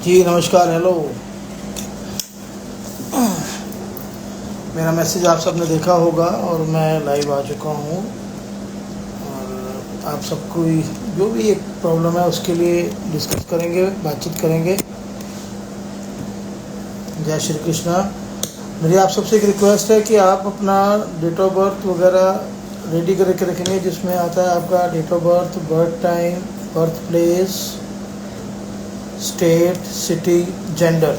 जी नमस्कार, हेलो। मेरा मैसेज आप सबने देखा होगा और मैं लाइव आ चुका हूँ। और आप सबको जो भी एक प्रॉब्लम है उसके लिए डिस्कस करेंगे, बातचीत करेंगे। जय श्री कृष्णा। मेरी आप सबसे एक रिक्वेस्ट है कि आप अपना डेट ऑफ बर्थ वगैरह रेडी करके रखेंगे, जिसमें आता है आपका date of birth, birth time, birth place, state, city, gender.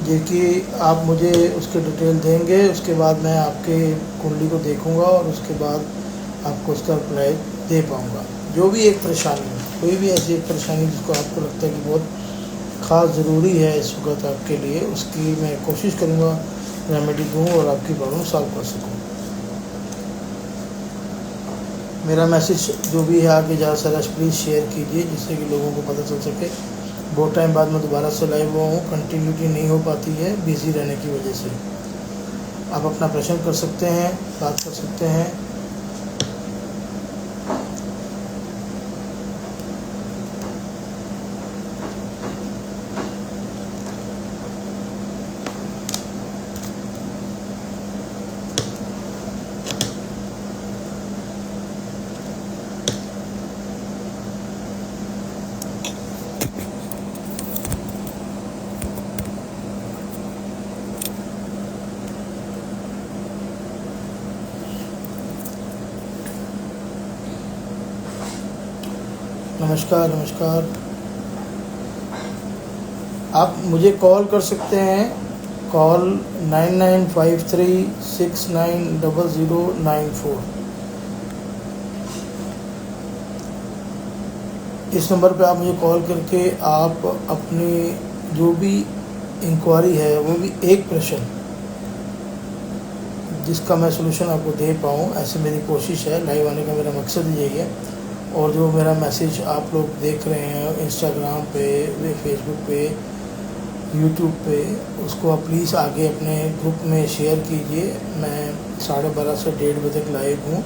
ये कि आप मुझे उसके डिटेल देंगे, उसके बाद मैं आपके कुंडली को देखूंगा और उसके बाद आपको उसका रिप्लाई दे पाऊंगा। जो भी एक परेशानी है, कोई भी ऐसी एक परेशानी जिसको आपको लगता है कि बहुत ख़ास ज़रूरी है इस वक्त आपके लिए, उसकी मैं कोशिश करूंगा रेमेडी दूँ और आपकी प्रॉब्लम सॉल्व कर सकूँ। मेरा मैसेज जो भी है आगे ज़्यादा से ज़्यादा प्लीज़ शेयर कीजिए, जिससे कि लोगों को पता चल सके। बहुत टाइम बाद मैं दोबारा से लाइव हुआ हूँ, कंटिन्यूटी नहीं हो पाती है बिज़ी रहने की वजह से। आप अपना प्रश्न कर सकते हैं, बात कर सकते हैं। नमस्कार नमस्कार। आप मुझे कॉल कर सकते हैं, कॉल 9953690094। इस नंबर पे आप मुझे कॉल करके आप अपनी जो भी इंक्वायरी है, वो भी एक प्रश्न जिसका मैं सलूशन आपको दे पाऊँ, ऐसे मेरी कोशिश है। लाइव आने का मेरा मकसद यही है। और जो मेरा मैसेज आप लोग देख रहे हैं इंस्टाग्राम पे, फेसबुक पे, यूट्यूब पे, उसको आप प्लीज़ आगे अपने ग्रुप में शेयर कीजिए। मैं 12:30 से 1:30 बजे तक लाइव हूँ।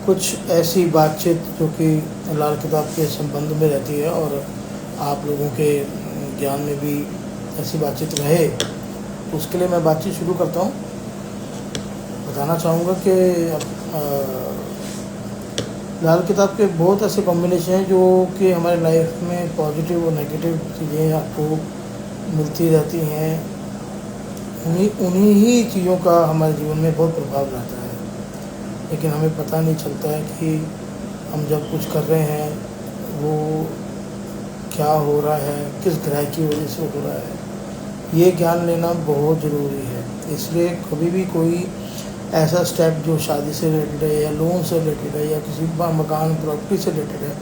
कुछ ऐसी बातचीत जो कि लाल किताब के संबंध में रहती है और आप लोगों के ज्ञान में भी ऐसी बातचीत रहे, उसके लिए मैं बातचीत शुरू करता हूँ। बताना चाहूँगा कि लाल किताब के बहुत ऐसे कॉम्बिनेशन हैं जो कि हमारे लाइफ में पॉजिटिव और नेगेटिव चीज़ें आपको मिलती रहती हैं। उन्हीं ही चीज़ों का हमारे जीवन में बहुत प्रभाव रहता है, लेकिन हमें पता नहीं चलता है कि हम जब कुछ कर रहे हैं वो क्या हो रहा है, किस ग्रह की वजह से हो रहा है। ये ज्ञान लेना बहुत ज़रूरी है। इसलिए कभी भी कोई ऐसा स्टेप जो शादी से रिलेटेड है या लोन से रिलेटेड है या किसी मकान प्रॉपर्टी से रिलेटेड है,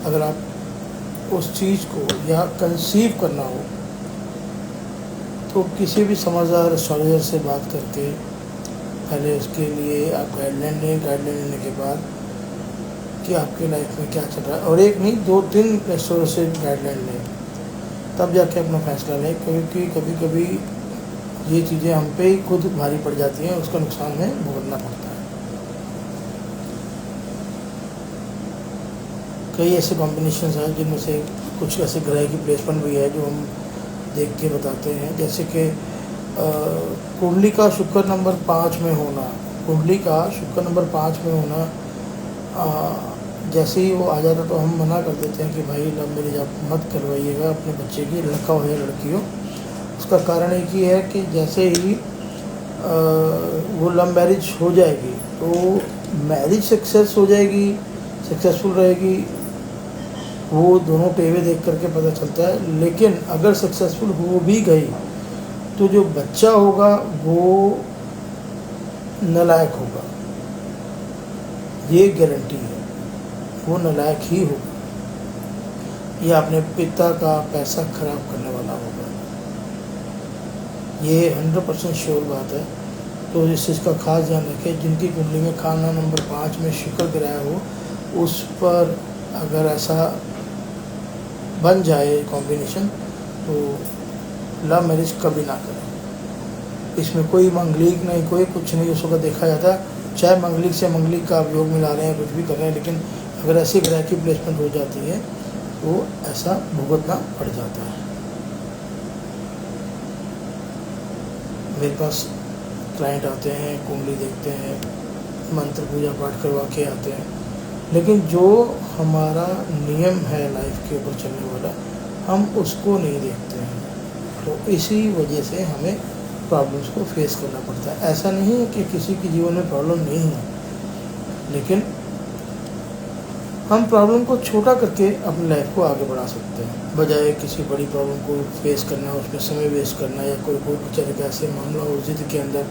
अगर आप उस चीज़ को या कंसीव करना हो तो किसी भी समझदार एस्ट्रोलॉजर से बात करके पहले उसके लिए आप गाइडलाइन लें। गाइडलाइन लेने के बाद कि आपके लाइफ में क्या चल रहा है, और एक नहीं 2-3 एस्ट्रोलॉजर से गाइडलाइन लें, तब जाके अपना फैसला लें। क्योंकि कभी कभी ये चीज़ें हम पे ही खुद भारी पड़ जाती हैं, उसका नुकसान हमें भुगतना पड़ता है। कई ऐसे कॉम्बिनेशंस हैं जिनमें से कुछ ऐसे ग्रह की प्लेसमेंट भी है जो हम देख के बताते हैं। जैसे कि कुंडली का शुक्र नंबर 5 में होना, कुंडली का शुक्र नंबर 5 में होना, जैसे ही वो आ जाता तो हम मना कर देते हैं कि भाई लव मैरिज आप मत करवाइएगा अपने बच्चे की, लड़का हो या लड़की हो। उसका कारण एक ही है कि जैसे ही वो लव मैरिज हो जाएगी तो मैरिज सक्सेस हो जाएगी, सक्सेसफुल रहेगी, वो दोनों टेवे देख करके पता चलता है। लेकिन अगर सक्सेसफुल हो भी गई तो जो बच्चा होगा वो नालायक होगा, ये गारंटी है, वो नालायक ही होगा। ये अपने पिता का पैसा खराब करने वाला होगा, ये 100% श्योर बात है। तो इस चीज़ का खास ध्यान रखें। जिनकी कुंडली में खाना नंबर 5 में शुक्र ग्रह हो, उस पर अगर ऐसा बन जाए कॉम्बिनेशन तो लव मैरिज कभी ना करें। इसमें कोई मंगलिक नहीं, कोई कुछ नहीं उस वक्त देखा जाता। चाहे मंगलिक से मंगलिक का आप योग मिला रहे हैं, कुछ भी कर रहे हैं, लेकिन अगर ऐसी ग्रह की प्लेसमेंट हो जाती है तो ऐसा भुगतना पड़ जाता है। मेरे पास क्लाइंट आते हैं, कुंडली देखते हैं, मंत्र पूजा पाठ करवा के आते हैं, लेकिन जो हमारा नियम है लाइफ के ऊपर चलने वाला, हम उसको नहीं देखते हैं। तो इसी वजह से हमें प्रॉब्लम्स को फेस करना पड़ता है। ऐसा नहीं है कि किसी के जीवन में प्रॉब्लम नहीं है, लेकिन हम प्रॉब्लम को छोटा करके अपनी लाइफ को आगे बढ़ा सकते हैं, बजाय किसी बड़ी प्रॉब्लम को फेस करना, उसमें समय वेस्ट करना, या कोई बेचारे का ऐसे मामला हो जिद के अंदर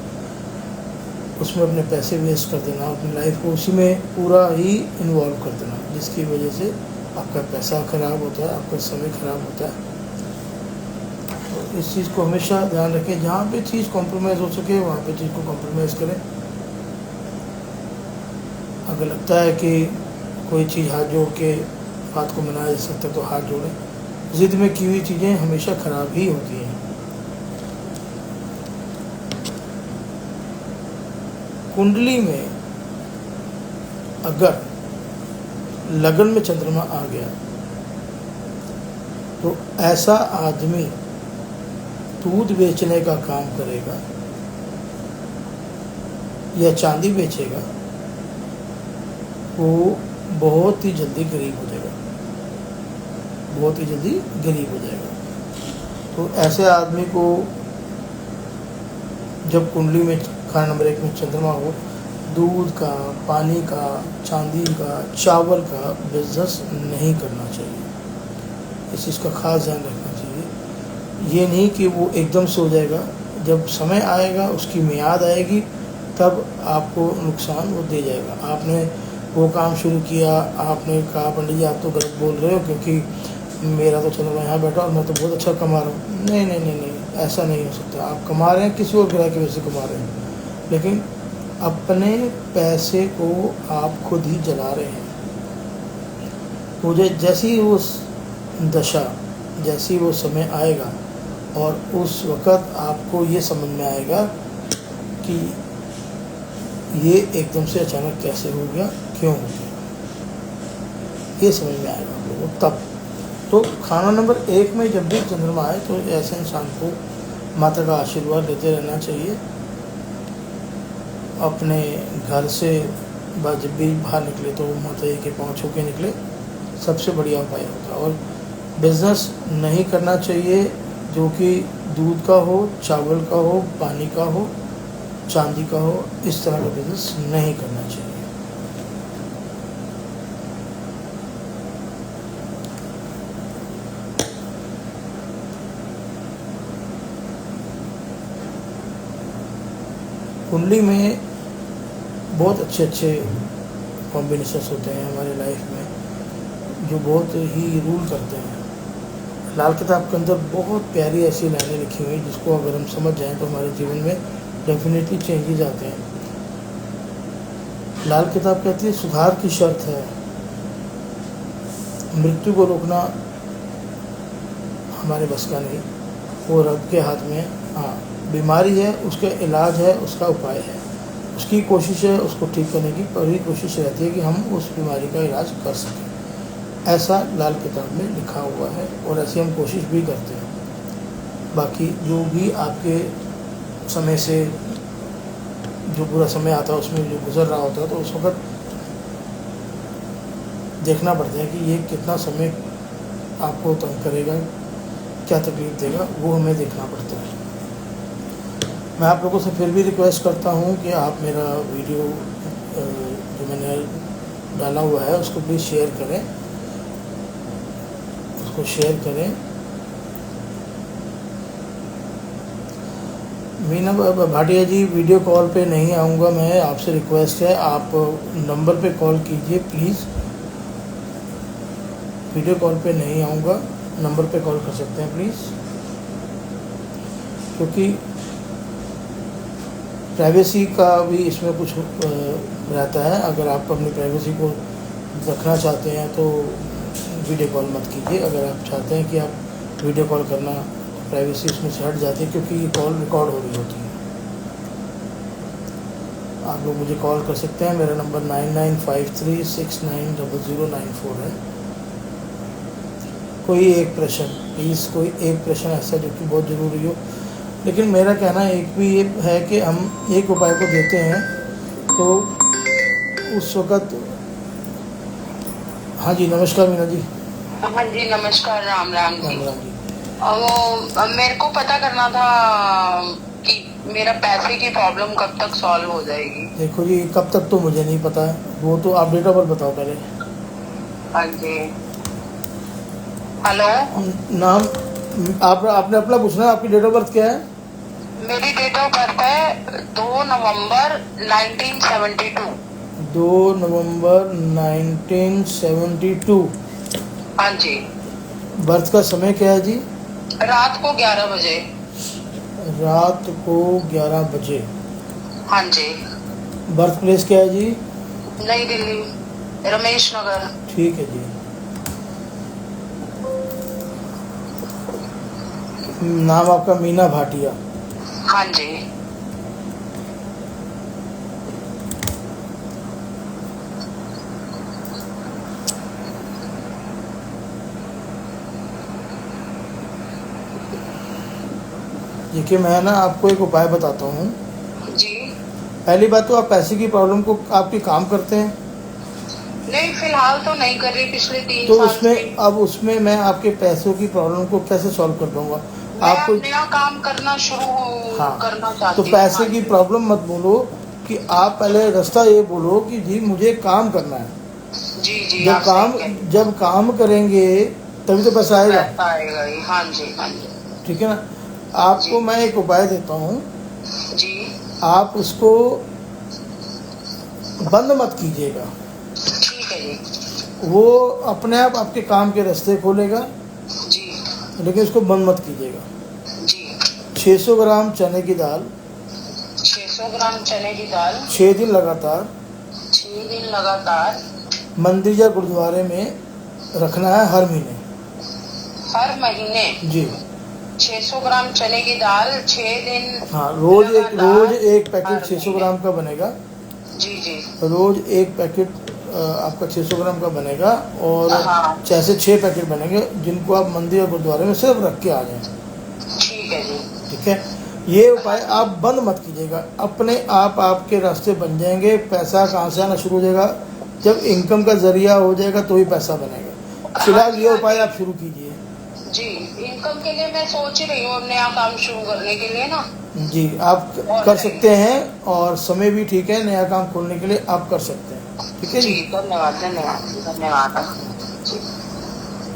उसमें अपने पैसे वेस्ट कर देना, अपनी लाइफ को उसी में पूरा ही इन्वॉल्व कर देना, जिसकी वजह से आपका पैसा खराब होता है, आपका समय खराब होता है। तो इस चीज़ को हमेशा ध्यान रखें। जहाँ पे चीज़ कॉम्प्रोमाइज़ हो सके वहाँ पे चीज़ को कॉम्प्रोमाइज़ करें। अगर लगता है कि कोई चीज़ हाथ जोड़ के बात को मनाया जा सकता है तो हाथ जोड़ें। ज़िद में की हुई चीज़ें हमेशा ख़राब ही होती हैं। कुंडली में अगर लगन में चंद्रमा आ गया तो ऐसा आदमी दूध बेचने का काम करेगा या चांदी बेचेगा, वो बहुत ही जल्दी गरीब हो जाएगा, बहुत ही जल्दी गरीब हो जाएगा। तो ऐसे आदमी को जब कुंडली में खाना नंबर 1 में चंद्रमा हो, दूध का, पानी का, चांदी का, चावल का बिजनेस नहीं करना चाहिए। इस चीज़ का खास ध्यान रखना चाहिए। ये नहीं कि वो एकदम से हो जाएगा, जब समय आएगा, उसकी मियाद आएगी, तब आपको नुकसान वो दे जाएगा। आपने वो काम शुरू किया, आपने कहा पंडित जी आप तो गलत बोल रहे हो क्योंकि मेरा तो चंद्रमा यहाँ बैठा और मैं तो बहुत अच्छा कमा रहा हूँ। नहीं नहीं नहीं नहीं, ऐसा नहीं हो सकता। आप कमा रहे हैं, किसी और ग्रह की वजह से कमा रहे हैं, लेकिन अपने पैसे को आप खुद ही जला रहे हैं। मुझे जैसी वो दशा, जैसी वो समय आएगा और उस वक़्त आपको ये समझ में आएगा कि ये एकदम से अचानक कैसे हो गया, क्यों हो गया, ये समझ में आएगा आप लोगों को तब। तो खाना नंबर 1 में जब भी चंद्रमा आए तो ऐसे इंसान को माता का आशीर्वाद लेते रहना चाहिए। अपने घर से जब भी बाहर निकले तो माता जी के पाँव छू के निकले, सबसे बढ़िया उपाय होता है। और बिज़नेस नहीं करना चाहिए जो कि दूध का हो, चावल का हो, पानी का हो, चांदी का हो, इस तरह का बिज़नेस नहीं करना चाहिए। कुंडली में बहुत अच्छे अच्छे कॉम्बिनेशंस होते हैं हमारे लाइफ में जो बहुत ही रूल करते हैं। लाल किताब के अंदर बहुत प्यारी ऐसी लाइनें लिखी हुई हैं जिसको अगर हम समझ जाएं तो हमारे जीवन में डेफिनेटली चेंजेस आते हैं। लाल किताब कहती है सुधार की शर्त है, मृत्यु को रोकना हमारे बस का नहीं, वो रब के हाथ में। हाँ, बीमारी है, उसका इलाज है, उसका उपाय है, उसकी कोशिश है उसको ठीक करने की, पूरी कोशिश रहती है कि हम उस बीमारी का इलाज कर सकें। ऐसा लाल किताब में लिखा हुआ है और ऐसी हम कोशिश भी करते हैं। बाकी जो भी आपके समय से जो बुरा समय आता है उसमें जो गुजर रहा होता है तो उस वक्त देखना पड़ता है कि ये कितना समय आपको तंग करेगा, क्या तकलीफ़ देगा, वो हमें देखना पड़ता है। मैं आप लोगों से फिर भी रिक्वेस्ट करता हूँ कि आप मेरा वीडियो जो मैंने डाला हुआ है उसको प्लीज़ शेयर करें, उसको शेयर करें। मीना भाटिया जी, वीडियो कॉल पे नहीं आऊँगा मैं, आपसे रिक्वेस्ट है आप नंबर पे कॉल कीजिए प्लीज़। वीडियो कॉल पे नहीं आऊँगा, नंबर पे कॉल कर सकते हैं प्लीज़, क्योंकि प्राइवेसी का भी इसमें कुछ रहता है। अगर आप अपनी प्राइवेसी को रखना चाहते हैं तो वीडियो कॉल मत कीजिए। अगर आप चाहते हैं कि आप वीडियो कॉल करना, प्राइवेसी उसमें से हट जाती है क्योंकि ये कॉल रिकॉर्ड हो रही होती है। आप लोग मुझे कॉल कर सकते हैं, मेरा नंबर 9953690094 है। कोई एक प्रश्न प्लीज़, कोई एक प्रश्न ऐसा जो कि बहुत ज़रूरी हो। लेकिन मेरा कहना एक भी ये है कि हम एक उपाय को देते हैं तो उस वक़्त। हाँ जी, नमस्कार मीना जी। हाँ जी, नमस्कार। राम राम जी। राम राम जी। वो मेरे को पता करना था कि मेरा पैसे की प्रॉब्लम कब तक सॉल्व हो जाएगी। देखो जी, कब तक तो मुझे नहीं पता है, वो तो आप डेट ऑफ बर्थ बताओ पहले। हाँ जी। हेलो, नाम आपने अपना पूछना है, आपकी डेट ऑफ बर्थ क्या है? मेरी डेट ऑफ बर्थ है 2 नवंबर 1972। 2 नवंबर 1972। हाँ जी। बर्थ का समय क्या है जी? रात को 11 बजे। रात को 11 बजे। हाँ जी। बर्थ प्लेस क्या है जी? नई दिल्ली, रमेश नगर। ठीक है जी। नाम आपका मीना भाटिया। हाँ जी। देखिए, मैं ना आपको एक उपाय बताता हूँ। जी। पहली बात तो आप पैसे की प्रॉब्लम को आपकी काम करते हैं? नहीं, फिलहाल तो नहीं कर रही, पिछले 3 तो साल उसमें से। अब उसमें मैं आपके पैसों की प्रॉब्लम को कैसे सॉल्व कर पाऊंगा? आपको नया काम करना शुरू करना चाहती तो हूँ। पैसे की प्रॉब्लम मत बोलो कि आप पहले रास्ता ये बोलो कि जी मुझे काम करना है। जी जी। जब काम करेंगे तभी तो पैसा आएगा। आएगा ही। हाँ जी, हाँ जी। ठीक है ना? आपको मैं एक उपाय देता हूँ जी। आप उसको बंद मत कीजिएगा, ठीक है जी। वो अपने आप आपके काम के रास्ते खोलेगा, जी। लेकिन उसको बंद मत कीजिएगा। जी। 600 ग्राम चने की दाल, 600 ग्राम चने की दाल 6 दिन लगातार 6 दिन लगातार मंदिर या गुरुद्वारे में रखना है हर महीने। हर महीने जी। 600 ग्राम चने की दाल 6 दिन। हाँ, रोज एक पैकेट 600 ग्राम का बनेगा। जी जी। रोज एक पैकेट आपका 600 ग्राम का बनेगा और हाँ 6 से 6 पैकेट बनेंगे, जिनको आप मंदिर और गुरुद्वारे में सिर्फ रख के आ जाएं। ठीक है जी। ठीक है, ये उपाय आप बंद मत कीजिएगा, अपने आप आपके रास्ते बन जाएंगे। पैसा कहाँ से आना शुरू हो जाएगा? जब इनकम का जरिया हो जाएगा तो ही पैसा बनेगा। फिलहाल ये उपाय आप शुरू कीजिए। जी, इनकम के लिए मैं सोच रही हूँ अब नया काम शुरू करने के लिए ना। जी, आप कर सकते हैं और समय भी ठीक है, नया काम खोलने के लिए आप कर सकते हैं। ठीक है जी, धन्यवाद धन्यवाद धन्यवाद। जी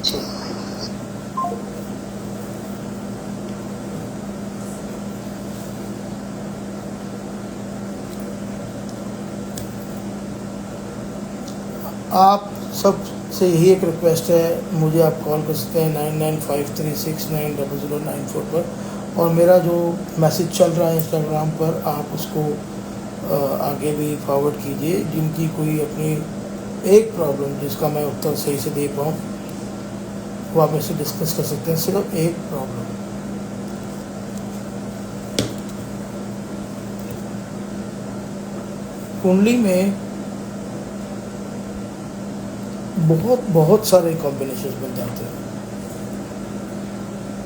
जी। आप सब से यही एक रिक्वेस्ट है, मुझे आप कॉल कर सकते हैं 9953690094 पर, और मेरा जो मैसेज चल रहा है इंस्टाग्राम पर आप उसको आगे भी फॉरवर्ड कीजिए। जिनकी कोई अपनी एक प्रॉब्लम जिसका मैं उत्तर सही से दे पाऊँ वो आप मेरे से डिस्कस कर सकते हैं। सिर्फ एक प्रॉब्लम, कुंडली में बहुत बहुत सारे कॉम्बिनेशन बन जाते हैं।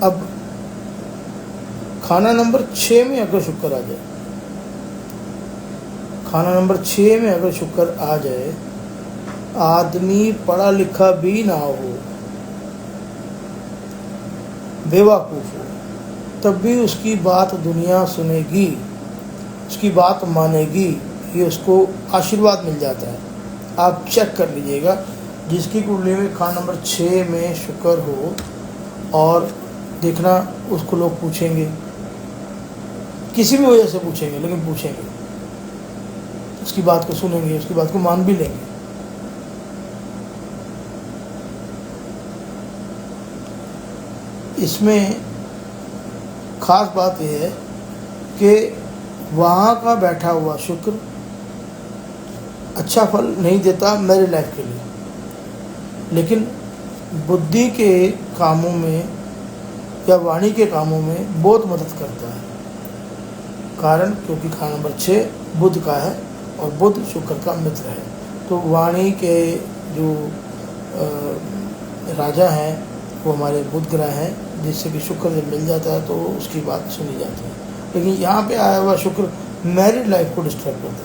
अब खाना नंबर 6 में अगर शुक्र आ जाए, खाना नंबर 6 में अगर शुक्र आ जाए, आदमी पढ़ा लिखा भी ना हो, बेवकूफ़ हो, तब भी उसकी बात दुनिया सुनेगी, उसकी बात मानेगी, ये उसको आशीर्वाद मिल जाता है। आप चेक कर लीजिएगा, जिसकी कुंडली में खाना नंबर 6 में शुक्र हो, और देखना उसको लोग पूछेंगे, किसी भी वजह से पूछेंगे, लेकिन पूछेंगे, उसकी बात को सुनेंगे, उसकी बात को मान भी लेंगे। इसमें खास बात यह है कि वहाँ का बैठा हुआ शुक्र अच्छा फल नहीं देता मेरी लाइफ के लिए, लेकिन बुद्धि के कामों में या वाणी के कामों में बहुत मदद करता है। कारण क्योंकि खाना नंबर 6 बुध का है और बुध शुक्र का मित्र है, तो वाणी के जो राजा हैं वो हमारे बुध ग्रह हैं, जिससे कि शुक्र जब मिल जाता है तो उसकी बात सुनी जाती है। लेकिन यहाँ पे आया हुआ शुक्र मैरिड लाइफ को डिस्टर्ब कर देता है।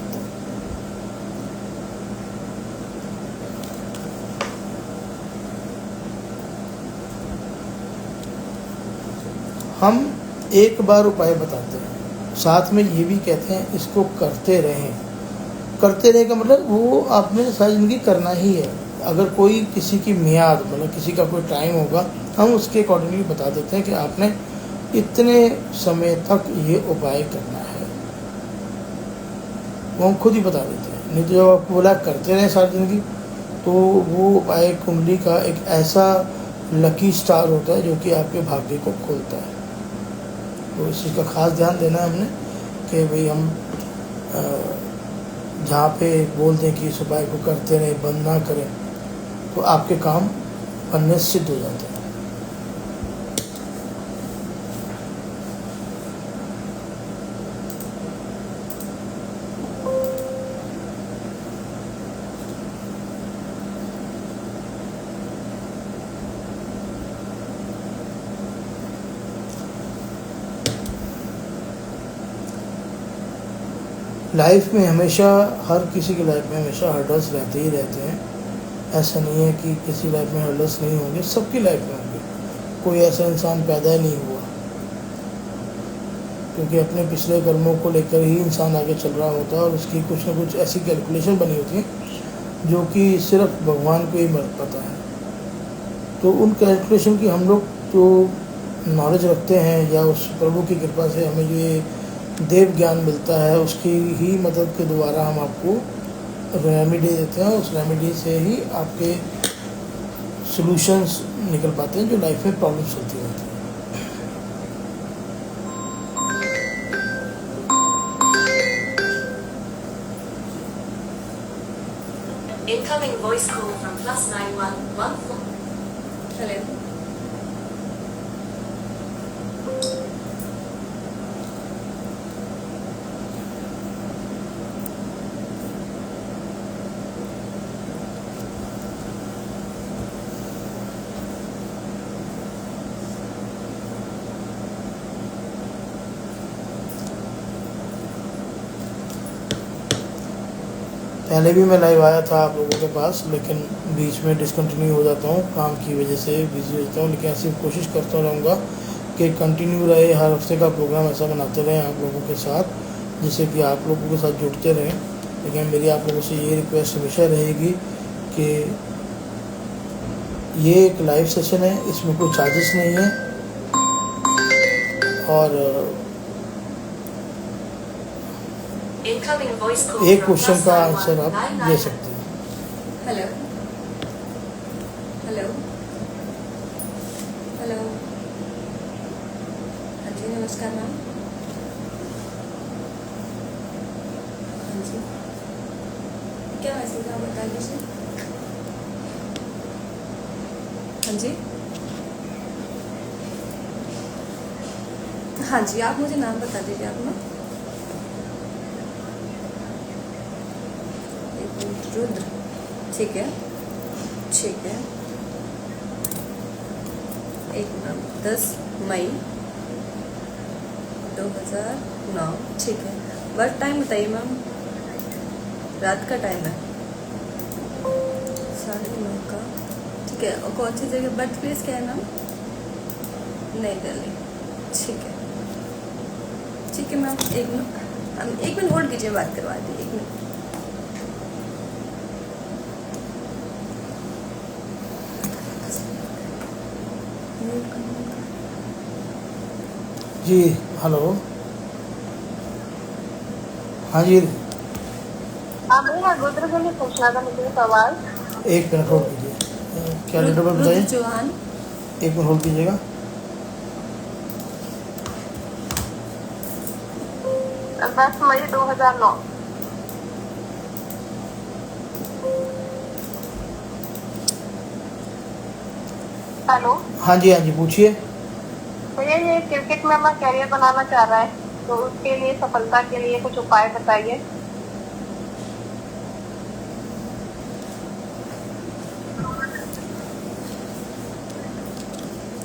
हम एक बार उपाय बताते हैं, साथ में ये भी कहते हैं इसको करते रहें। करते रहें का मतलब वो आपने सारी जिंदगी करना ही है। अगर कोई किसी की मियाद, मतलब किसी का कोई टाइम होगा, हम उसके अकॉर्डिंगली बता देते हैं कि आपने इतने समय तक ये उपाय करना है, वो हम खुद ही बता देते हैं। नहीं तो जब आपको बोला करते रहें सारी जिंदगी, तो वो उपाय कुंडली का एक ऐसा लकी स्टार होता है जो कि आपके भाग्य को खोलता है। तो इस चीज़ का खास ध्यान देना है हमने कि भाई हम जहाँ पे बोल दें कि इस उपाय को करते रहें, बंद ना करें, तो आपके काम बनने सिद्ध हो जाते हैं। लाइफ में हमेशा, हर किसी की लाइफ में हमेशा हर्डल्स रहते ही रहते हैं। ऐसा नहीं है कि किसी लाइफ में हर्डल्स नहीं होंगे, सबकी लाइफ में होंगे। कोई ऐसा इंसान पैदा ही नहीं हुआ, क्योंकि अपने पिछले कर्मों को लेकर ही इंसान आगे चल रहा होता है और उसकी कुछ ना कुछ ऐसी कैलकुलेशन बनी होती है जो कि सिर्फ भगवान को ही पता है। तो उन कैलकुलेशन की हम लोग जो नॉलेज रखते हैं, या उस प्रभु की कृपा से हमें जो ये देव ज्ञान मिलता है, उसकी ही मदद के द्वारा हम आपको रेमेडी देते हैं। उस रेमेडी से ही आपके सॉल्यूशंस निकल पाते हैं जो लाइफ में प्रॉब्लम्स होती रहती हैं। Incoming voice call from +9114. Hello. पहले भी मैं लाइव आया था आप लोगों के पास, लेकिन बीच में डिसकंटिन्यू हो जाता हूँ, काम की वजह से बिजी हो जाता हूँ। लेकिन ऐसी कोशिश करता रहूँगा कि कंटिन्यू रहे, हर हफ्ते का प्रोग्राम ऐसा बनाते रहें आप लोगों के साथ, जिससे कि आप लोगों के साथ जुड़ते रहें। लेकिन मेरी आप लोगों से ये रिक्वेस्ट हमेशा रहेगी कि ये एक लाइव सेशन है, इसमें कोई चार्जेस नहीं है, और Incoming voice call एक from क्वेश्चन plus का 91 आंसर आप 999. ले सकते हैं। Hello hello hello. हाँ जी, नमस्कार मैम। हाँ जी, क्या मैसेज आप बता दीजिए। हाँ जी, हाँ जी, आप मुझे नाम बता दीजिए अपना। एक मिनट, रुद्र। ठीक है, ठीक है। एक मिनट, 10 मई 2009। ठीक है, बर्थ टाइम बताइए मैम। रात का टाइम है 9:30 का। ठीक है, और कौन सी जगह, बर्थ प्लेस क्या है मैम? नई दिल्ली। ठीक है, ठीक है मैम। एक मिनट होल्ड कीजिए, बात करवा दी। एक मिनट। जी हेलो, हाँ जी, हाँ भैया, रुद्र से भी पूछना था मुझे सवाल। एक मिनट होल्ड कीजिए। क्या डेट ऑफ बर्थ बताइए? रुद्र चौहान। एक मिनट होल्ड कीजिएगा। 10 मई 2009। हेलो हाँ जी, हाँ जी, पूछिए। भैया, ये क्रिकेट में अपना कैरियर बनाना चाह रहा है, तो उसके लिए, सफलता के लिए कुछ उपाय बताइए।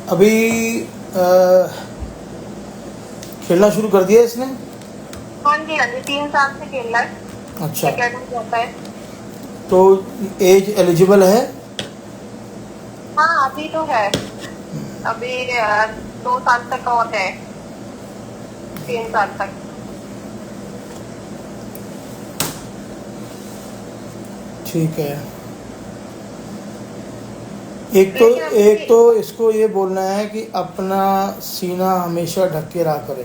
अभी खेलना शुरू कर दिया इसने? हाँ जी, हाँ जी, 3 साल से खेल रहा है, अच्छा, एकेडमी जाता है। तो एज एलिजिबल है? हाँ, अभी तो है, अभी 2 साल तक और है, 3 साल तक। ठीक है। एक तो इसको ये बोलना है कि अपना सीना हमेशा ढक के रहा करे।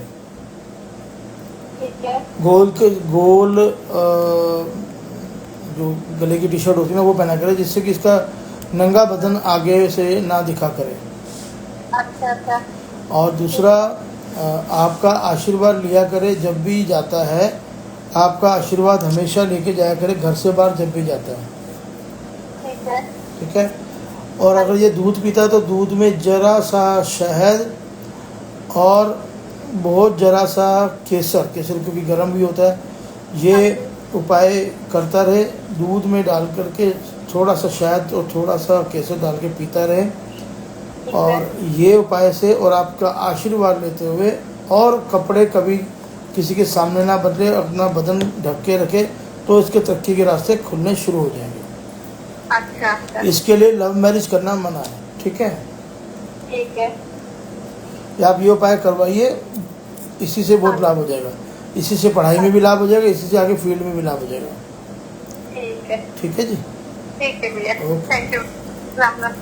ठीक है, गोल जो गले की टी शर्ट होती है ना, वो पहना करे, जिससे कि इसका नंगा बदन आगे से ना दिखा करे। अच्छा अच्छा। और दूसरा, आपका आशीर्वाद लिया करे जब भी जाता है, आपका आशीर्वाद हमेशा लेके जाया करे घर से बाहर जब भी जाता है। ठीक है, ठीक है। और अगर ये दूध पीता है तो दूध में जरा सा शहद और बहुत जरा सा केसर क्योंकि गर्म भी होता है, ये उपाय करता रहे। दूध में डाल करके थोड़ा सा शहद और थोड़ा सा केसर डाल के पीता रहे, और ये उपाय से और आपका आशीर्वाद लेते हुए, और कपड़े कभी किसी के सामने ना बदले, अपना बदन ढक के रखे, तो इसके तरक्की के रास्ते खुलने शुरू हो जाएंगे। अच्छा अच्छा। इसके लिए लव मैरिज करना मना है। ठीक है, ठीक है, आप ये उपाय करवाइए, इसी से बहुत लाभ हो जाएगा। इसी से पढ़ाई में भी लाभ हो जाएगा, इसी से आगे फील्ड में भी लाभ हो जाएगा। ठीक है, ठीक है जी। ठीक है भैया, okay. Thank you, Ram Ram.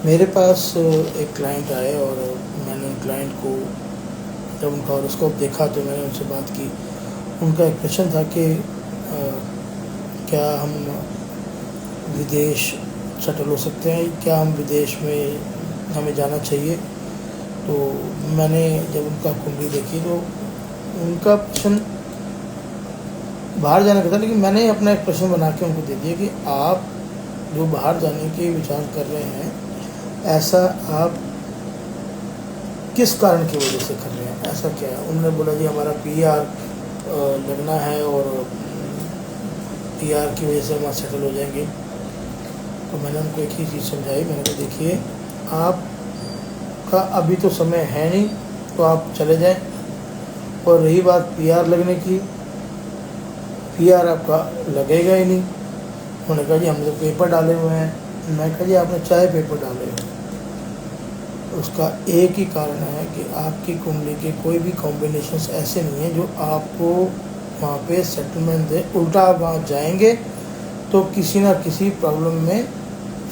मेरे पास एक क्लाइंट आए और मैंने उन क्लाइंट को जब उनका हॉरोस्कोप देखा तो मैंने उनसे बात की। उनका एक प्रश्न था कि क्या हम विदेश सेटल हो सकते हैं, क्या हम विदेश में हमें जाना चाहिए। तो मैंने जब उनका कुंडली देखी तो उनका प्रश्न बाहर जाने का था, लेकिन मैंने अपना एक प्रश्न बना के उनको दे दिया कि आप जो बाहर जाने के विचार कर रहे हैं, ऐसा आप किस कारण की वजह से कर रहे हैं, ऐसा क्या है। उन्होंने बोला जी हमारा PR लगना है और PR की वजह से हम वहाँ सेटल हो जाएंगे। तो मैंने उनको एक ही चीज़ समझाई, मैंने कहा देखिए आपका अभी तो समय है नहीं, तो आप चले जाएं। और रही बात PR लगने की, PR आपका लगेगा ही नहीं। उन्होंने कहा जी हमने तो पेपर डाले हुए हैं। मैं कहा जी आपने चाहे पेपर डाले हुए, उसका एक ही कारण है कि आपकी कुंडली के कोई भी कॉम्बिनेशंस ऐसे नहीं हैं जो आपको वहाँ पे सेटलमेंट दे। उल्टा आप वहाँ जाएंगे तो किसी ना किसी प्रॉब्लम में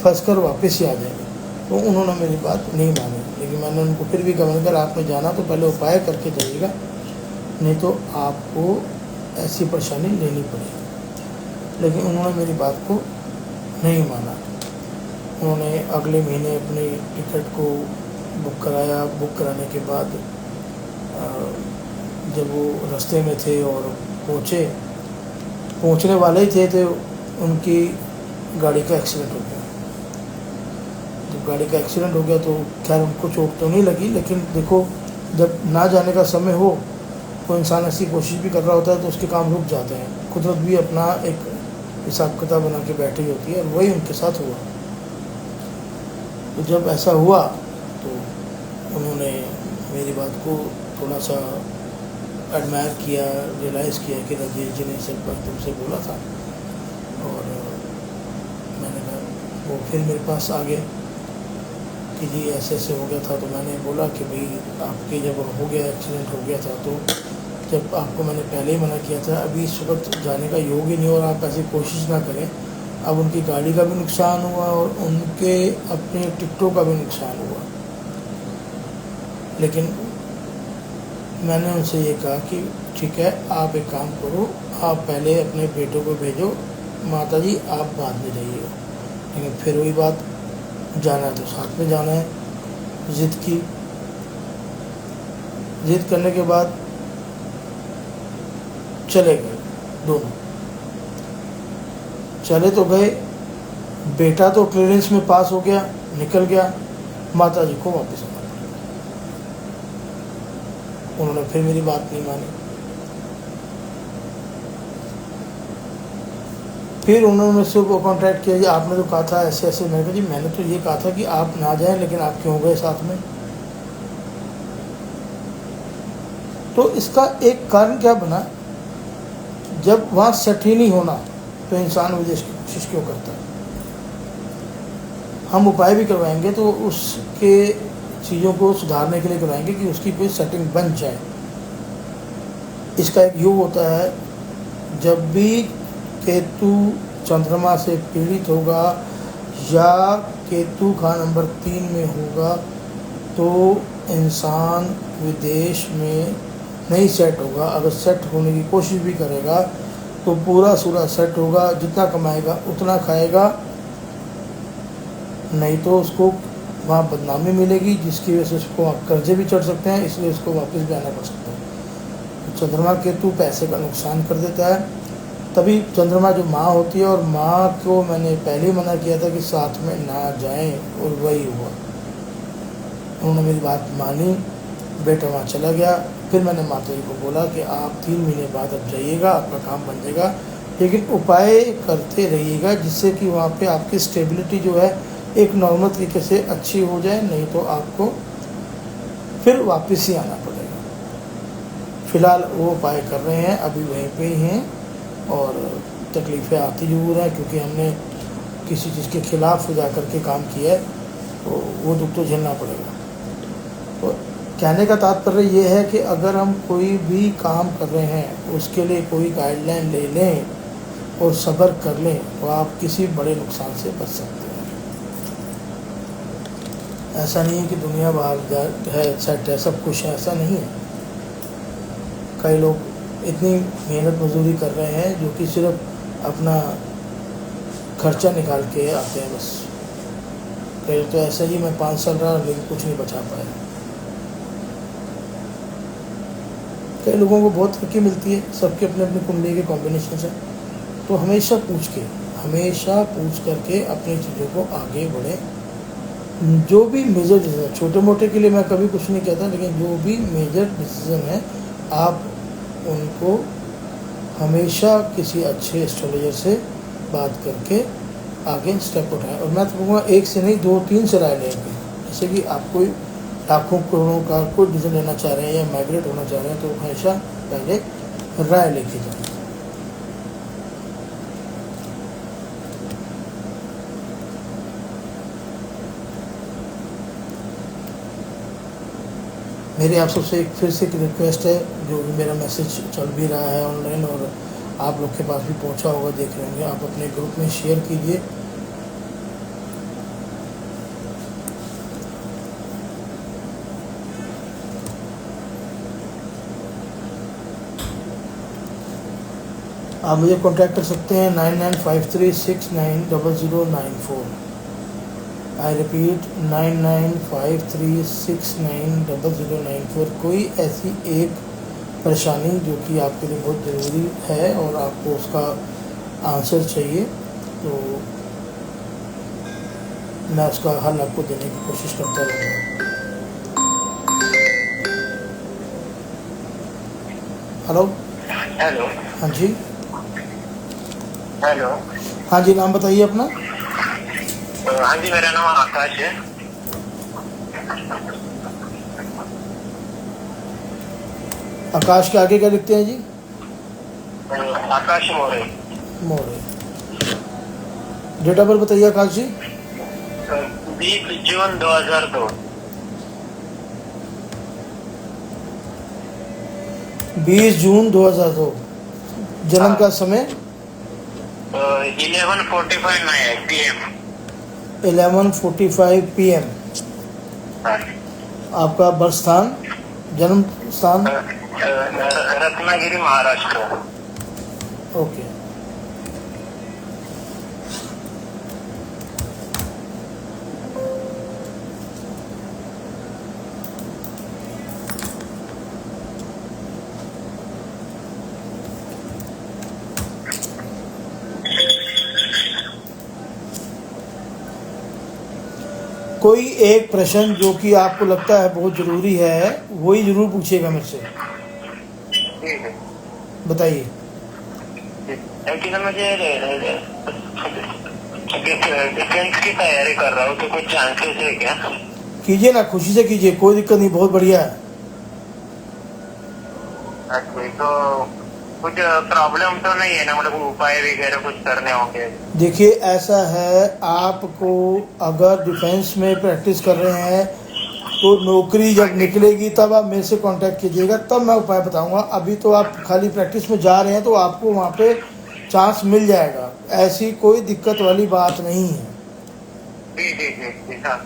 फंस कर वापस ही आ जाएंगे। तो उन्होंने मेरी बात नहीं मानी, लेकिन मैंने उनको फिर भी कहा अगर आपने जाना तो पहले उपाय करके जाइएगा, नहीं तो आपको ऐसी परेशानी लेनी पड़ेगी। लेकिन उन्होंने मेरी बात को नहीं माना। उन्होंने अगले महीने अपनी टिकट को बुक कराया। बुक कराने के बाद जब वो रास्ते में थे और पहुंचने वाले ही थे तो उनकी गाड़ी का एक्सीडेंट हो गया। जब गाड़ी का एक्सीडेंट हो गया तो खैर उनको चोट तो नहीं लगी, लेकिन देखो जब ना जाने का समय हो तो इंसान ऐसी कोशिश भी कर रहा होता है तो उसके काम रुक जाते हैं। कुदरत भी अपना एक हिसाब किताब बना के बैठी होती है और वही उनके साथ हुआ। तो जब ऐसा हुआ तो उन्होंने मेरी बात को थोड़ा सा एडमायर किया, रियलाइज़ किया कि राजेश जी ने सिर्फ बात तुमसे बोला था। और मैंने कहा वो फिर मेरे पास आ गए कि जी ऐसे ऐसे हो गया था। तो मैंने बोला कि भाई आपके जब हो गया एक्सीडेंट हो गया था तो जब आपको मैंने पहले ही मना किया था, अभी इस वक्त जाने का योग ही नहीं और आप ऐसी कोशिश ना करें। अब उनकी गाड़ी का भी नुकसान हुआ और उनके अपने टिकटों का भी नुकसान हुआ। लेकिन मैंने उनसे ये कहा कि ठीक है आप एक काम करो, आप पहले अपने बेटों को भेजो, माता जी आप बाद में जाइएगा। लेकिन फिर वही बात, जाना है तो साथ में जाना है। जिद की, जिद करने के बाद चले गए दोनों। चले तो गए, बेटा तो क्लियरेंस में पास हो गया, निकल गया, माता जी को वापस आना पड़ा। उन्होंने फिर मेरी बात नहीं मानी। फिर उन्होंने मुझसे वो कॉन्ट्रैक्ट किया जी आपने तो कहा था ऐसे ऐसे। मैंने कहा जी मैंने तो ये कहा था कि आप ना जाएं, लेकिन आप क्यों गए साथ में। तो इसका एक कारण क्या बना, जब वहाँ सेट ही नहीं होना तो इंसान विदेश की कोशिश क्यों करता है। हम उपाय भी करवाएंगे तो उसके चीज़ों को सुधारने के लिए करवाएंगे कि उसकी कोई सेटिंग बन जाए। इसका एक योग होता है, जब भी केतु चंद्रमा से पीड़ित होगा या केतु का नंबर 3 में होगा तो इंसान विदेश में नहीं सेट होगा। अगर सेट होने की कोशिश भी करेगा तो पूरा सूरा सेट होगा, जितना कमाएगा उतना खाएगा, नहीं तो उसको वहाँ बदनामी मिलेगी जिसकी वजह से उसको वहाँ कर्जे भी चढ़ सकते हैं, इसलिए उसको वापस भी आना पड़ सकता है। तो चंद्रमा केतु पैसे का नुकसान कर देता है। तभी चंद्रमा जो माँ होती है, और माँ को मैंने पहले ही मना किया था कि साथ में ना जाएं, और वही हुआ। उन्होंने मेरी बात मानी, बेटा वहाँ चला गया। फिर मैंने माता जी को बोला कि आप 3 महीने बाद अब जाइएगा, आपका काम बन जाएगा, लेकिन उपाय करते रहिएगा जिससे कि वहाँ पे आपकी स्टेबिलिटी जो है एक नॉर्मल तरीके से अच्छी हो जाए, नहीं तो आपको फिर वापस ही आना पड़ेगा। फ़िलहाल वो उपाय कर रहे हैं, अभी वहीं पे ही हैं, और तकलीफ़ें आती ज़रूर हैं क्योंकि हमने किसी चीज़ के ख़िलाफ़ जा कर के काम किया है, तो वो दुख तो झेलना पड़ेगा। तो कहने का तात्पर्य ये है कि अगर हम कोई भी काम कर रहे हैं उसके लिए कोई गाइडलाइन ले लें और सब्र कर लें तो आप किसी बड़े नुकसान से बच सकते हैं। ऐसा नहीं है कि दुनिया बाहर है, सेट है, सब कुछ है, ऐसा नहीं है। कई लोग इतनी मेहनत मजदूरी कर रहे हैं जो कि सिर्फ अपना खर्चा निकाल के आते हैं बस। कई तो ऐसा ही मैं 5 साल रहा लेकिन कुछ नहीं बचा पाया। कई लोगों को बहुत तरक्की मिलती है, सबके अपने अपने कुंडली के कॉम्बिनेशन है। तो हमेशा पूछ करके अपनी चीज़ों को आगे बढ़े। जो भी मेजर डिसीजन, छोटे मोटे के लिए मैं कभी कुछ नहीं कहता, लेकिन जो भी मेजर डिसीजन है आप उनको हमेशा किसी अच्छे एस्ट्रोलॉजर से बात करके आगे स्टेप उठाएं। और मैं तो कहूँगा 1 से नहीं 2-3 से राय लेंगे। जैसे कि आप कोई लाखों करोड़ों का कोई डिसीजन लेना चाह रहे हैं या माइग्रेट होना चाह रहे हैं तो हमेशा पहले राय लेके जाएं। मेरी आप सबसे फिर से एक रिक्वेस्ट है, जो भी मेरा मैसेज चल भी रहा है ऑनलाइन और आप लोग के पास भी पहुंचा होगा, देख रहे होंगे, आप अपने ग्रुप में शेयर कीजिए। आप मुझे कांटेक्ट कर सकते हैं 9953690094। I repeat 9953690094। कोई ऐसी एक परेशानी जो कि आपके लिए बहुत ज़रूरी है और आपको उसका आंसर चाहिए, तो मैं उसका हल आपको देने की कोशिश करता रहूँगा। हेलो। हेलो। हाँ जी। हेलो। हाँ जी, नाम बताइए अपना। हाँ जी, मेरा नाम आकाश है। आकाश के आगे क्या लिखते हैं जी? आकाश मोरे। डेट ऑफ बर्थ बताइए आकाश जी। 20 जून 2002। 20 जून 2002। जन्म का समय 11:45 PM। 11:45 PM। आपका बर्थ स्थान, जन्म स्थान? रत्नागिरी, महाराष्ट्र। ओके। कोई एक प्रश्न जो कि आपको लगता है बहुत जरूरी है, वही जरूर पूछिएगा मेरे से। ठीक है, बताइए। एक्चुअली मुझे डिफेंस की तैयारी कर रहा हूँ, तो कुछ चांसेस है क्या? कीजिए ना, खुशी से कीजिए, कोई दिक्कत नहीं, बहुत बढ़िया है। अच्छा, तो कुछ प्रॉब्लम तो नहीं है ना, मतलब उपाय वगैरह कुछ करने होंगे? देखिए ऐसा है, आपको अगर डिफेंस में प्रैक्टिस कर रहे हैं तो नौकरी जब निकलेगी तब आप मेरे से कांटेक्ट कीजिएगा, तब मैं उपाय बताऊंगा। अभी तो आप खाली प्रैक्टिस में जा रहे हैं तो आपको वहाँ पे चांस मिल जाएगा, ऐसी कोई दिक्कत वाली बात नहीं है। जी हाँ।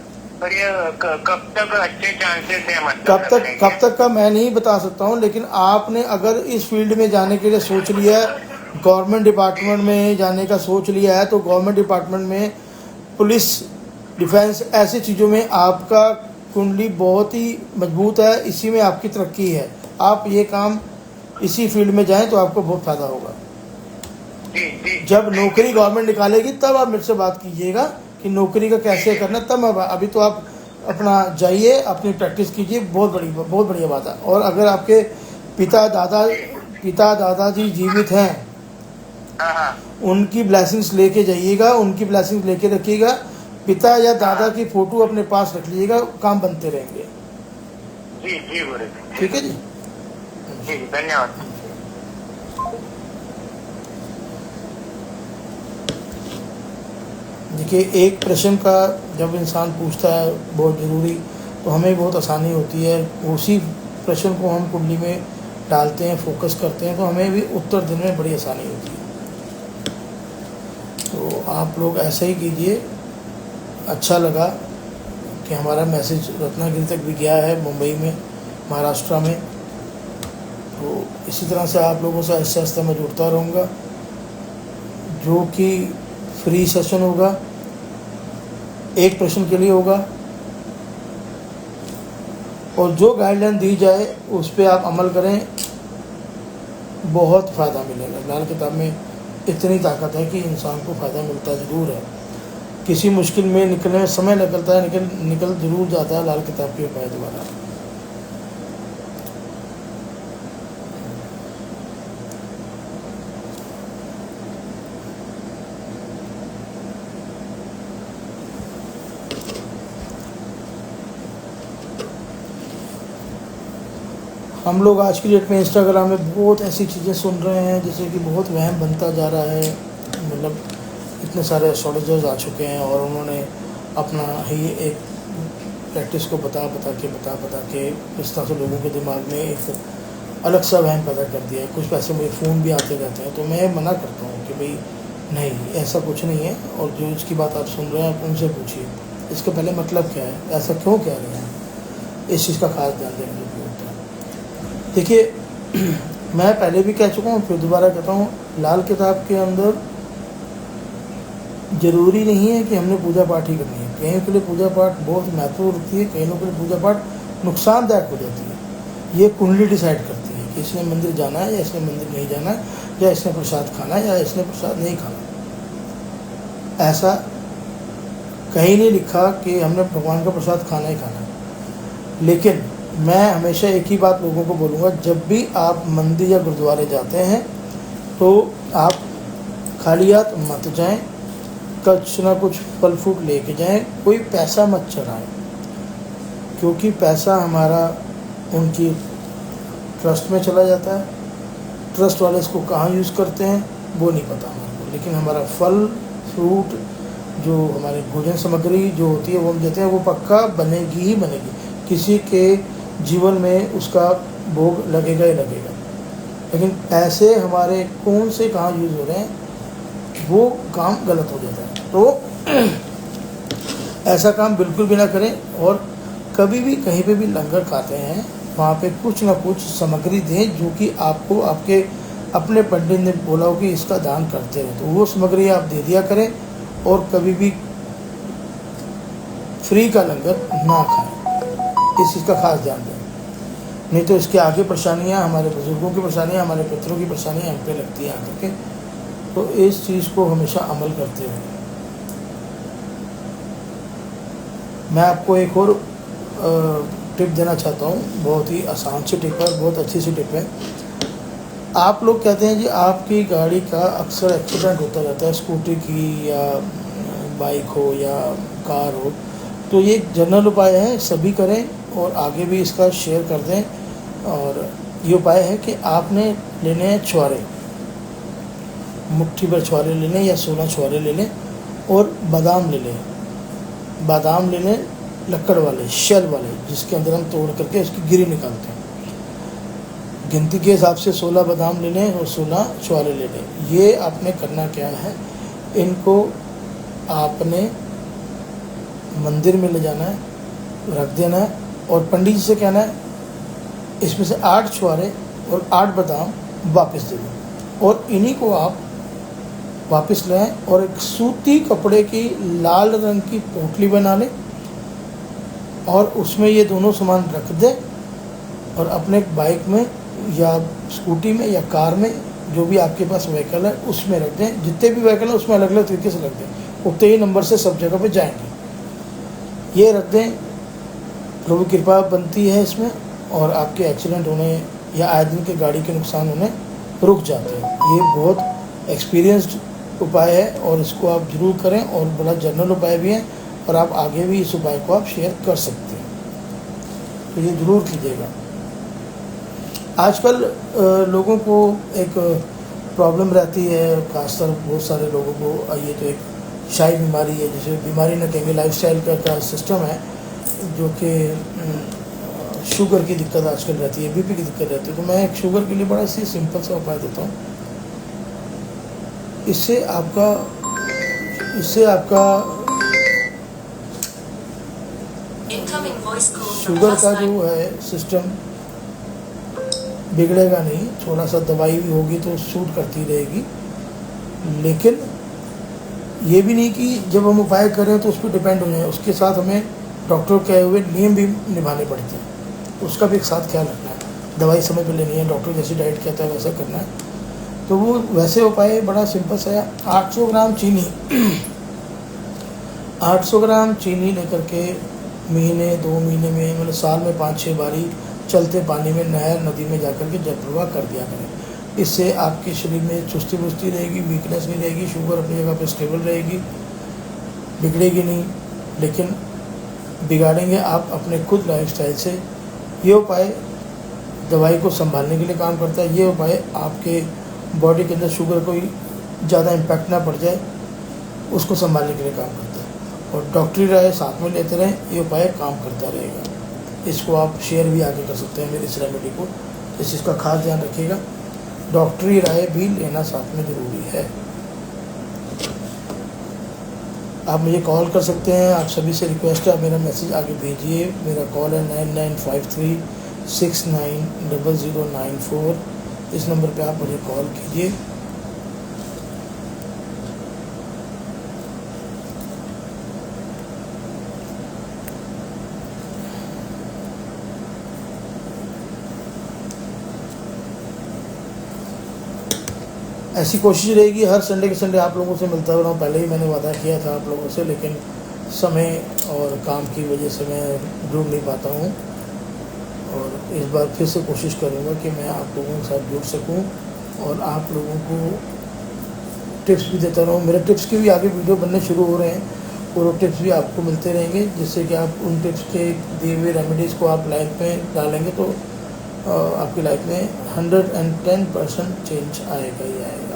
पर ये कब तक अच्छे चांसेस है, मतलब कब तक का मैं नहीं बता सकता हूँ, लेकिन आपने अगर इस फील्ड में जाने के लिए सोच लिया है, गवर्नमेंट डिपार्टमेंट में जाने का सोच लिया है, तो गवर्नमेंट डिपार्टमेंट में, पुलिस, डिफेंस, ऐसी चीज़ों में आपका कुंडली बहुत ही मजबूत है, इसी में आपकी तरक्की है। आप ये काम इसी फील्ड में जाएं तो आपको बहुत फायदा होगा। जब नौकरी गवर्नमेंट निकालेगी तब आप मेरे से बात कीजिएगा कि नौकरी का कैसे करना, तब अभी तो आप अपना जाइए, अपनी प्रैक्टिस कीजिए, बहुत बढ़िया बात है। और अगर आपके पिता दादाजी जीवित हैं, उनकी ब्लेसिंग्स लेके जाइएगा, उनकी ब्लेसिंग्स लेके रखिएगा। पिता या दादा की फोटो अपने पास रख लीजिएगा, काम बनते रहेंगे। जी ठीक है जी, धन्यवाद। देखिए एक प्रश्न का जब इंसान पूछता है बहुत ज़रूरी, तो हमें बहुत आसानी होती है, उसी प्रश्न को हम कुंडली में डालते हैं, फोकस करते हैं, तो हमें भी उत्तर देने में बड़ी आसानी होती है। तो आप लोग ऐसा ही कीजिए। अच्छा लगा कि हमारा मैसेज रत्नागिरी तक भी गया है, मुंबई में, महाराष्ट्र में। तो इसी तरह से आप लोगों से आहिस्ता आहिस्ता मैं जुड़ता रहूँगा, जो कि फ्री सेशन होगा, एक प्रश्न के लिए होगा, और जो गाइडलाइन दी जाए उस पर आप अमल करें, बहुत फ़ायदा मिलेगा। लाल किताब में इतनी ताकत है कि इंसान को फ़ायदा मिलता ज़रूर है। किसी मुश्किल में निकलने में समय निकलता है, निकल ज़रूर जाता है लाल किताब के उपाय द्वारा। हम लोग आज की डेट में इंस्टाग्राम में बहुत ऐसी चीज़ें सुन रहे हैं जैसे कि बहुत वहम बनता जा रहा है। मतलब इतने सारे एस्ट्रोलॉजर्स आ चुके हैं और उन्होंने अपना ही एक प्रैक्टिस को बता के इस तरह से लोगों के दिमाग में एक अलग सा वहम पैदा कर दिया है। कुछ पैसे मुझे फ़ोन भी आते रहते हैं, तो मैं मना करता हूँ कि भाई नहीं, ऐसा कुछ नहीं है। और जो इसकी बात आप सुन रहे हैं आप उनसे पूछिए इसका पहले मतलब क्या है, ऐसा क्यों कह रहे हैं, इस चीज़ का खास ध्यान देने की जरूरत है। देखिए मैं पहले भी कह चुका हूँ, फिर दोबारा कहता हूँ, लाल किताब के अंदर ज़रूरी नहीं है कि हमने पूजा पाठ ही करनी है। कहीं के लिए पूजा पाठ बहुत महत्वपूर्ण रखती है, कहीं लोगों के लिए पूजा पाठ नुकसानदायक हो जाती है। ये कुंडली डिसाइड करती है कि इसने मंदिर जाना है या इसने मंदिर नहीं जाना है, या इसने प्रसाद खाना है या इसने प्रसाद नहीं खाना। ऐसा कहीं नहीं लिखा कि हमने भगवान का प्रसाद खाना ही खाना है। लेकिन मैं हमेशा एक ही बात लोगों को बोलूँगा, जब भी आप मंदिर या गुरुद्वारे जाते हैं तो आप खाली हाथ मत जाएं, कुछ ना कुछ फल फ्रूट लेके जाएं, कोई पैसा मत चढ़ाएं, क्योंकि पैसा हमारा उनकी ट्रस्ट में चला जाता है। ट्रस्ट वाले इसको कहाँ यूज़ करते हैं वो नहीं पता हमारे को, लेकिन हमारा फल फ्रूट, जो हमारी भोजन सामग्री जो होती है वो हम देते हैं, वो पक्का बनेगी ही बनेगी। किसी के जीवन में उसका भोग लगेगा ही लगेगा। लेकिन पैसे हमारे कौन से कहाँ यूज़ हो रहे हैं वो काम गलत हो जाता है। तो ऐसा काम बिल्कुल भी ना करें। और कभी भी कहीं पे भी लंगर खाते हैं वहाँ पे कुछ ना कुछ सामग्री दें जो कि आपको आपके अपने पंडित ने बोला हो कि इसका दान करते हैं, तो वो सामग्री आप दे दिया करें। और कभी भी फ्री का लंगर ना खाएं, इस चीज़ का खास ध्यान दें, नहीं तो इसके आगे परेशानियाँ, हमारे बुजुर्गों की परेशानियाँ, हमारे पितरों की परेशानियाँ हम पे लगती हैं आकर के। तो इस चीज़ को हमेशा अमल करते हुए मैं आपको एक और टिप देना चाहता हूँ। बहुत ही आसान सी टिप है, बहुत अच्छी सी टिप है। आप लोग कहते हैं जी आपकी गाड़ी का अक्सर एक्सीडेंट होता रहता है, स्कूटी की या बाइक हो या कार हो, तो ये एक जनरल उपाय है, सभी करें और आगे भी इसका शेयर कर दें। और ये उपाय है कि आपने लेने हैं छुआरे, मुट्ठी भर छुआरे ले लें या 16 छुआरे ले लें, और बादाम ले लें। बादाम ले लें लक्कड़ वाले, शेल वाले, जिसके अंदर हम तोड़ करके उसकी गिरी निकालते हैं। गिनती के हिसाब से 16 बादाम ले लें और 16 छुआरे ले लें। ये आपने करना क्या है, इनको आपने मंदिर में ले जाना है, रख देना है, और पंडित जी से कहना है इसमें से 8 छुआरे और 8 बादाम वापस दे दो। और इन्हीं को आप वापस लाएं और एक सूती कपड़े की लाल रंग की पोटली बना लें और उसमें ये दोनों सामान रख दें, और अपने बाइक में या स्कूटी में या कार में, जो भी आपके पास व्हीकल है उसमें रख दें। जितने भी व्हीकल है उसमें अलग अलग तरीके से रख दें, उतने ही नंबर से सब जगह पे जाएंगे। ये रख दें, प्रभु कृपा बनती है इसमें, और आपके एक्सीडेंट होने या आए दिन के गाड़ी के नुकसान होने रुक जाते हैं। ये बहुत एक्सपीरियंस्ड उपाय है और इसको आप ज़रूर करें, और बड़ा जनरल उपाय भी है, और आप आगे भी इस उपाय को आप शेयर कर सकते हैं, तो ये ज़रूर कीजिएगा। आजकल लोगों को एक प्रॉब्लम रहती है, खासकर बहुत सारे लोगों को, ये तो एक शाही बीमारी है, जैसे बीमारी न कहेंगे, लाइफस्टाइल का सिस्टम है, जो कि शुगर की दिक्कत आजकल रहती है, बीपी की दिक्कत रहती है। तो मैं एक शुगर के लिए बड़ा सी सिंपल सा उपाय देता हूँ। इससे आपका Incoming voice call from sugar का +9. जो है सिस्टम बिगड़ेगा नहीं, थोड़ा सा दवाई भी होगी तो सूट करती रहेगी, लेकिन ये भी नहीं कि जब हम उपाय करें तो उस पर डिपेंड हो जाए, उसके साथ हमें डॉक्टर के कहे हुए नियम भी निभाने पड़ते हैं, उसका भी एक साथ ख्याल रखना है। दवाई समय पर लेनी है, डॉक्टर जैसी डाइट कहता है वैसा करना है। तो वो वैसे उपाय बड़ा सिंपल सा है। 800 ग्राम चीनी 800 ग्राम चीनी लेकर के महीने 2 महीने में, मतलब साल में 5-6 बारी चलते पानी में, नहर नदी में जाकर के जल प्रवाह कर दिया करें। इससे आपके शरीर में चुस्ती बुस्ती रहेगी, वीकनेस नहीं रहेगी, शुगर अपनी जगह पर स्टेबल रहेगी, बिगड़ेगी नहीं, लेकिन बिगाड़ेंगे आप अपने खुद लाइफस्टाइल से। ये उपाय दवाई को संभालने के लिए काम करता है। ये उपाय आपके बॉडी के अंदर शुगर कोई ज़्यादा इम्पैक्ट ना पड़ जाए उसको संभालने के लिए काम करता है। और डॉक्टरी राय साथ में लेते रहें, ये उपाय काम करता रहेगा। इसको आप शेयर भी आगे कर सकते हैं मेरे इस रेमेडी को, इस चीज़ का खास ध्यान रखिएगा। डॉक्टरी राय भी लेना साथ में ज़रूरी है। आप मुझे कॉल कर सकते हैं, आप सभी से रिक्वेस्ट है, आप मेरा मैसेज आगे भेजिए। मेरा कॉल है 9953690094। इस नंबर पे आप मुझे कॉल कीजिए। ऐसी कोशिश रहेगी हर संडे के संडे आप लोगों से मिलता रहूँ। पहले ही मैंने वादा किया था आप लोगों से, लेकिन समय और काम की वजह से मैं जुड़ नहीं पाता हूँ, और इस बार फिर से कोशिश करूँगा कि मैं आप लोगों के साथ जुड़ सकूँ और आप लोगों को टिप्स भी देता रहूँ। मेरे टिप्स के भी आगे वीडियो बनने शुरू हो रहे हैं, और वो टिप्स भी आपको मिलते रहेंगे, जिससे कि आप उन टिप्स के दिए हुए रेमेडीज़ को आप लाइफ में डालेंगे तो आपकी लाइफ में 110% चेंज आएगा ही आएगा।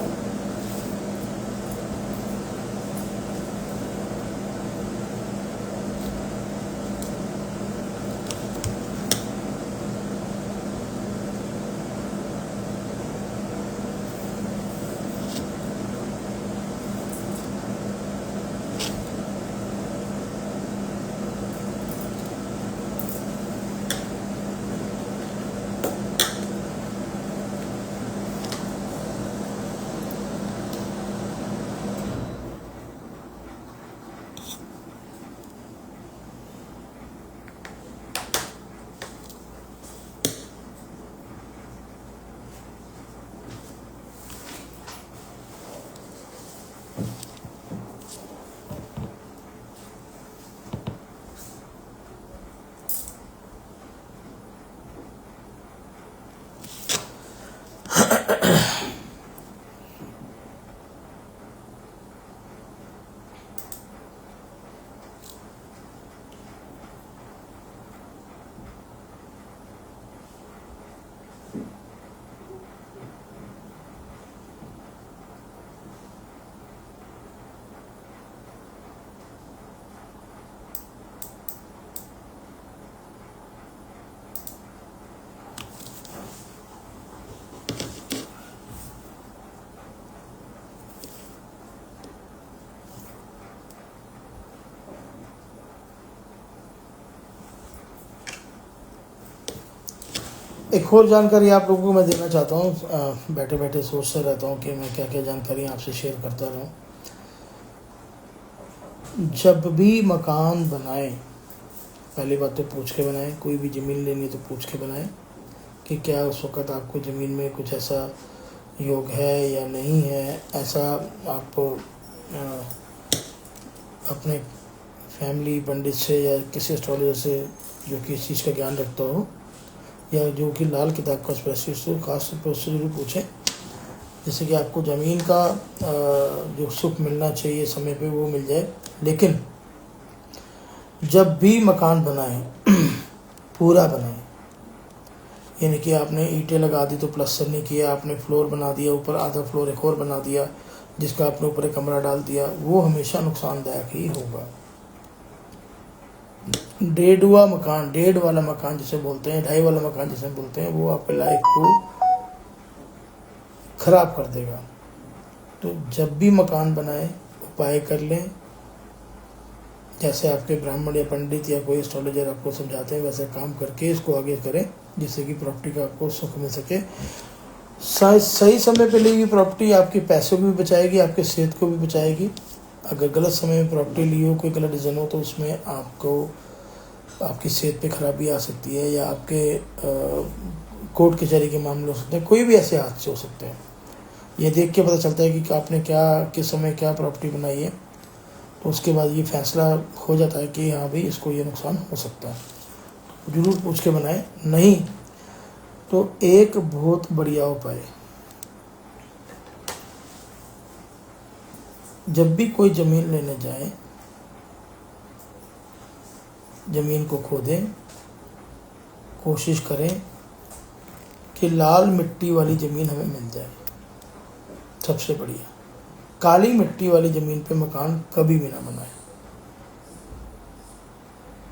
एक और जानकारी आप लोगों को मैं देना चाहता हूँ। बैठे बैठे सोचता रहता हूँ कि मैं क्या क्या जानकारी आपसे शेयर करता रहूँ। जब भी मकान बनाएं, पहली बात तो पूछ के बनाएं। कोई भी ज़मीन लेनी तो पूछ के बनाएं कि क्या उस वक़्त आपको ज़मीन में कुछ ऐसा योग है या नहीं है। ऐसा आप अपने फैमिली पंडित से या किसी एस्ट्रोलॉजर से जो कि इस चीज़ का ज्ञान रखता हो, या जो कि लाल किताब का स्पेशलिस्ट हो, खास तौर पर उससे जरूर पूछें, जैसे कि आपको ज़मीन का जो सुख मिलना चाहिए समय पे वो मिल जाए। लेकिन जब भी मकान बनाएं पूरा बनाएं, यानी कि आपने ईंटें लगा दी तो प्लास्टर नहीं किया, आपने फ्लोर बना दिया, ऊपर आधा फ्लोर एक और बना दिया जिसका आपने ऊपर एक कमरा डाल दिया, वो हमेशा नुकसानदायक ही होगा। डेढ़ वाला मकान जिसे बोलते हैं, 2.5 वाला मकान जिसे बोलते हैं, वो आपकी लाइफ को खराब कर देगा। तो जब भी मकान बनाए उपाय कर लें, जैसे आपके ब्राह्मण या पंडित या कोई एस्ट्रोलॉजर आपको समझाते हैं वैसे काम करके इसको आगे करें, जिससे कि प्रॉपर्टी का आपको सुख मिल सके। सही समय पे ली हुई प्रॉपर्टी आपके पैसों को भी बचाएगी, आपके सेहत को भी बचाएगी। अगर गलत समय में प्रॉपर्टी ली हो, कोई गलत डिसीजन हो, तो उसमें आपको आपकी सेहत पे खराबी आ सकती है, या आपके कोर्ट कचहरी के मामले हो सकते हैं, कोई भी ऐसे हादसे हो सकते हैं। ये देख के पता चलता है कि आपने क्या किस समय क्या प्रॉपर्टी बनाई है, तो उसके बाद ये फैसला हो जाता है कि हाँ भाई इसको ये नुकसान हो सकता है। जरूर पूछ के बनाए, नहीं तो एक बहुत बढ़िया उपाय, जब भी कोई ज़मीन लेने जाए, ज़मीन को खोदें, कोशिश करें कि लाल मिट्टी वाली ज़मीन हमें मिल जाए, सबसे बढ़िया। काली मिट्टी वाली ज़मीन पे मकान कभी भी ना बनाए।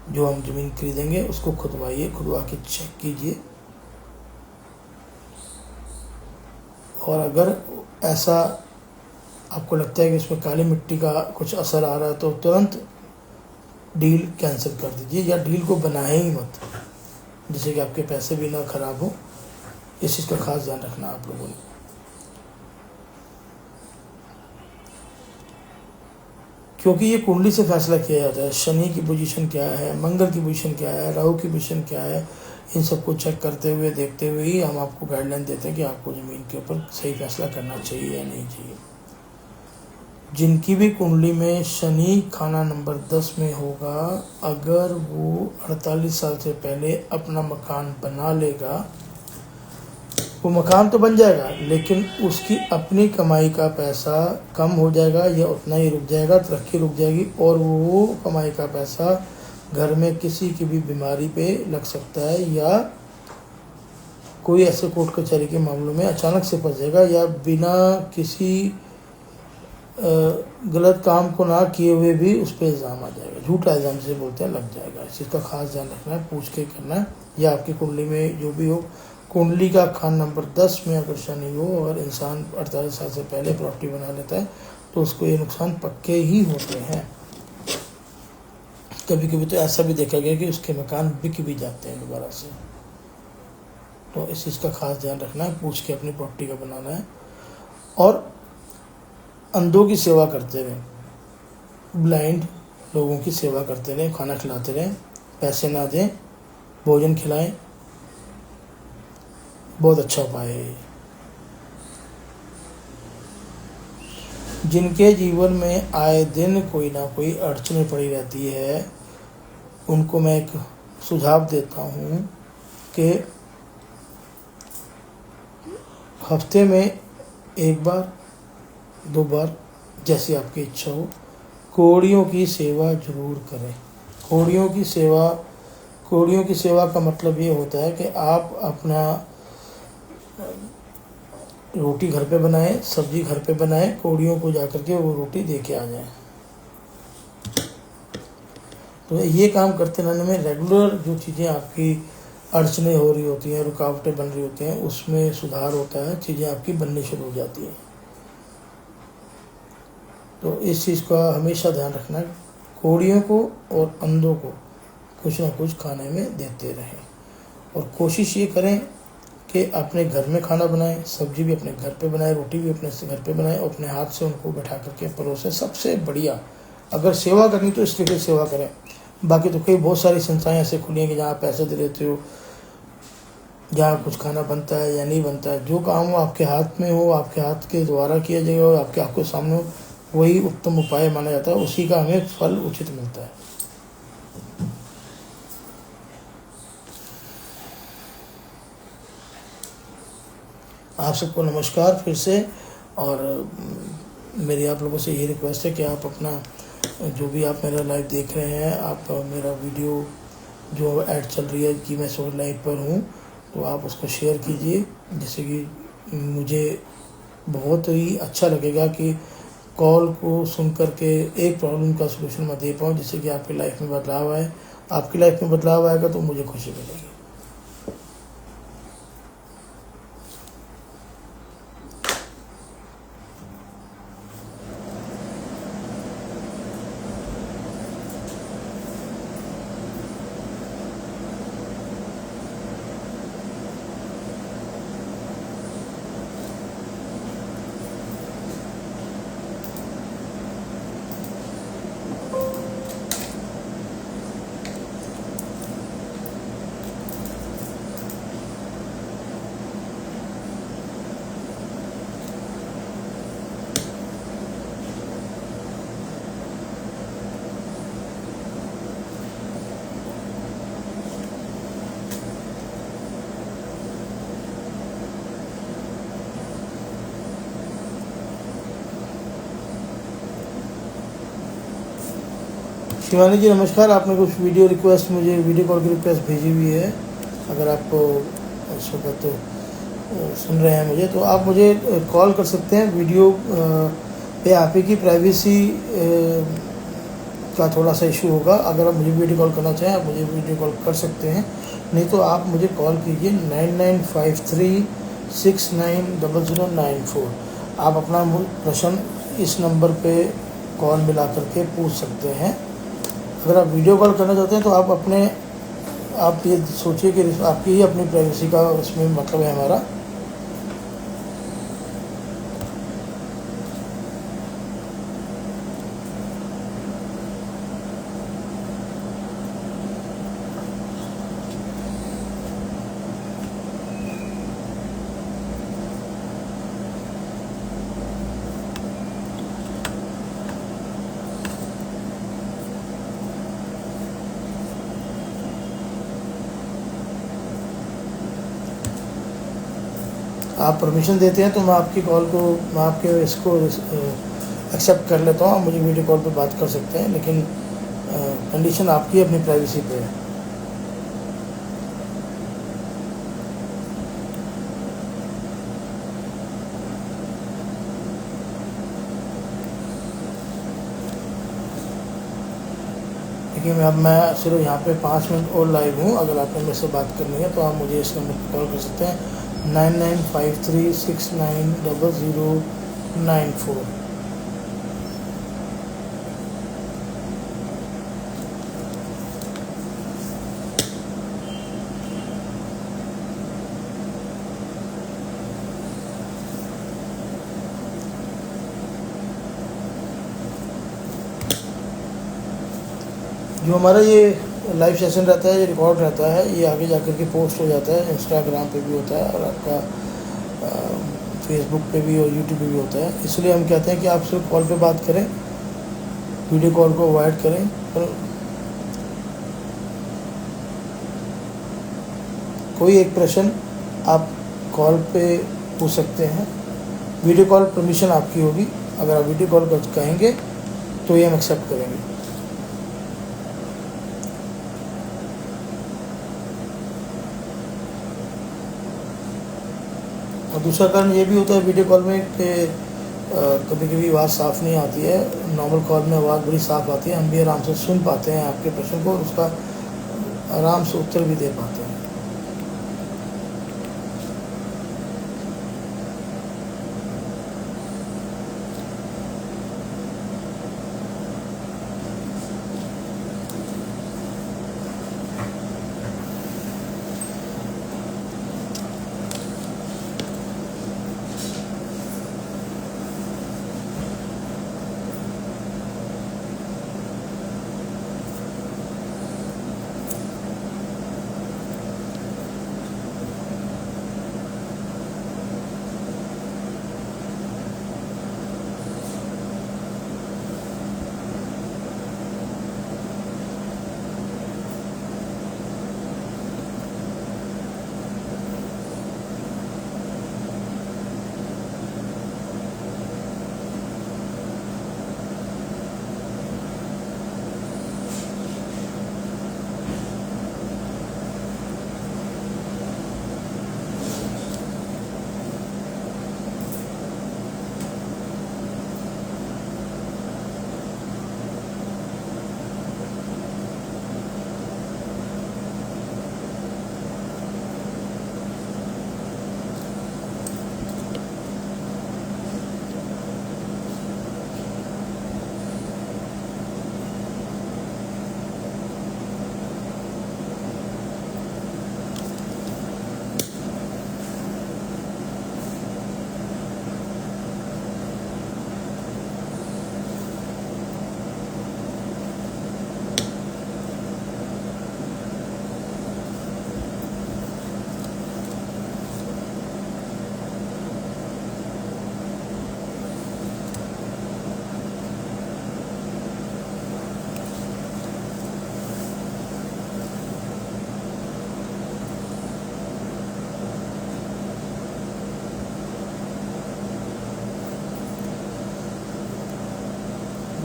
जो हम ज़मीन खरीदेंगे उसको खुदवाइए, खुदवा के चेक कीजिए, और अगर ऐसा आपको लगता है कि इसमें काली मिट्टी का कुछ असर आ रहा है तो तुरंत डील कैंसिल कर दीजिए, या डील को बनाए ही मत, जिससे कि आपके पैसे भी ना खराब हो। इस चीज़ का खास ध्यान रखना आप लोगों ने। क्योंकि ये कुंडली से फैसला किया जाता है, शनि की पोजीशन क्या है, मंगल की पोजीशन क्या है, राहु की पोजीशन क्या है, इन सबको चेक करते हुए देखते हुए ही हम आपको गाइडलाइन देते हैं कि आपको ज़मीन के ऊपर सही फैसला करना चाहिए या नहीं चाहिए। जिनकी भी कुंडली में शनि खाना नंबर 10 में होगा, अगर वो 48 साल से पहले अपना मकान बना लेगा, वो मकान तो बन जाएगा, लेकिन उसकी अपनी कमाई का पैसा कम हो जाएगा या उतना ही रुक जाएगा, तरक्की रुक जाएगी, और वो कमाई का पैसा घर में किसी की भी बीमारी पे लग सकता है, या कोई ऐसे कोर्ट कचहरी के मामलों में अचानक से फंस जाएगा, या बिना किसी गलत काम को ना किए हुए भी उस पर इल्ज़ाम आ जाएगा, झूठा इल्ज़ाम से बोलते हैं, लग जाएगा। इस चीज़ का खास ध्यान रखना है, पूछ के करना है। या आपकी कुंडली में जो भी हो, कुंडली का खान नंबर 10 में अगर शनि हो और इंसान 48 साल से पहले प्रॉपर्टी बना लेता है, तो उसको ये नुकसान पक्के ही होते हैं। कभी कभी तो ऐसा भी देखा गया कि उसके मकान बिक भी जाते हैं दोबारा से। तो इस चीज़ का खास ध्यान रखना है, पूछ के अपनी प्रॉपर्टी का बनाना है। और अंधों की सेवा करते रहें, ब्लाइंड लोगों की सेवा करते रहें, खाना खिलाते रहें, पैसे ना दें, भोजन खिलाएं, बहुत अच्छा उपाय है ये। जिनके जीवन में आए दिन कोई ना कोई अड़चन पड़ी रहती है, उनको मैं एक सुझाव देता हूँ कि हफ्ते में एक बार 2 बार, जैसी आपकी इच्छा हो, कोड़ियों की सेवा जरूर करें। कोड़ियों की सेवा का मतलब ये होता है कि आप अपना रोटी घर पे बनाएं, सब्जी घर पे बनाएं, कोड़ियों को जा करके वो रोटी दे के आ जाएं। तो ये काम करते रहने में रेगुलर जो चीज़ें आपकी अड़चनें हो रही होती हैं, रुकावटें बन रही होती हैं, उसमें सुधार होता है, चीज़ें आपकी बननी शुरू हो जाती हैं। तो इस चीज़ का हमेशा ध्यान रखना, कोड़ियों को और अंधों को कुछ ना कुछ खाने में देते रहें, और कोशिश ये करें कि अपने घर में खाना बनाएं, सब्जी भी अपने घर पे बनाएं, रोटी भी अपने घर पे बनाएं, और अपने हाथ से उनको बैठा करके परोसें। सबसे बढ़िया, अगर सेवा करनी तो इस तरीके से सेवा करें। बाकी तो कई बहुत सारी संस्थाएं ऐसे खुली हैं कि जहाँ पैसे दे देते हो, जहाँ कुछ खाना बनता है या नहीं बनता है, जो काम हो आपके हाथ में हो, आपके हाथ के द्वारा किया जाएगा और आपके सामने हो, वही उत्तम उपाय माना जाता है, उसी का हमें फल उचित मिलता है। आप सबको नमस्कार फिर से, और मेरी आप लोगों से ये रिक्वेस्ट है कि आप अपना जो भी आप मेरा लाइव देख रहे हैं, आप मेरा वीडियो जो ऐड चल रही है कि मैं सो लाइव पर हूँ, तो आप उसको शेयर कीजिए, जिससे कि मुझे बहुत ही अच्छा लगेगा कि कॉल को सुन करके एक प्रॉब्लम का सलूशन मैं दे पाऊँ, जिससे कि आपकी लाइफ में बदलाव आए। आपकी लाइफ में बदलाव आएगा तो मुझे खुशी मिलेगी। शिवानी जी नमस्कार, आपने कुछ वीडियो रिक्वेस्ट, मुझे वीडियो कॉल की रिक्वेस्ट भेजी हुई है। अगर आपको इस वक्त सुन रहे हैं मुझे, तो आप मुझे कॉल कर सकते हैं। वीडियो पे आप ही की प्राइवेसी का थोड़ा सा इशू होगा। अगर आप मुझे वीडियो कॉल करना चाहें, आप मुझे वीडियो कॉल कर सकते हैं, नहीं तो आप मुझे कॉल कीजिए 9953690094। आप अपना प्रश्न इस नंबर पे कॉल मिला करके पूछ सकते हैं। अगर आप वीडियो कॉल करना चाहते हैं तो आप ये सोचिए कि आपकी ही अपनी प्राइवेसी का इसमें मतलब है हमारा। आप परमिशन देते हैं तो मैं आपके इसको एक्सेप्ट कर लेता हूँ। आप मुझे वीडियो कॉल पे बात कर सकते हैं, लेकिन कंडीशन आपकी अपनी प्राइवेसी पे है। देखिए मैं सिर्फ यहाँ पे 5 मिनट और लाइव हूँ। अगर आपने मेरे से बात करनी है तो आप मुझे इस नंबर पर कॉल कर सकते हैं 9953690094। जो हमारा ये लाइव सेशन रहता है, ये रिकॉर्ड रहता है, ये आगे जाकर के पोस्ट हो जाता है, इंस्टाग्राम पे भी होता है और आपका फेसबुक पे भी और यूट्यूब पे भी होता है। इसलिए हम कहते हैं कि आप सिर्फ कॉल पे बात करें, वीडियो कॉल को अवॉइड करें। पर कोई एक प्रश्न आप कॉल पे पूछ सकते हैं। वीडियो कॉल परमिशन आपकी होगी। अगर आप वीडियो कॉल कर कहेंगे तो ये हम एक्सेप्ट करेंगे। और दूसरा कारण ये भी होता है वीडियो कॉल में कि कभी कभी आवाज़ साफ़ नहीं आती है। नॉर्मल कॉल में आवाज़ बड़ी साफ़ आती है, हम भी आराम से सुन पाते हैं आपके प्रश्न को और उसका आराम से उत्तर भी दे पाते हैं।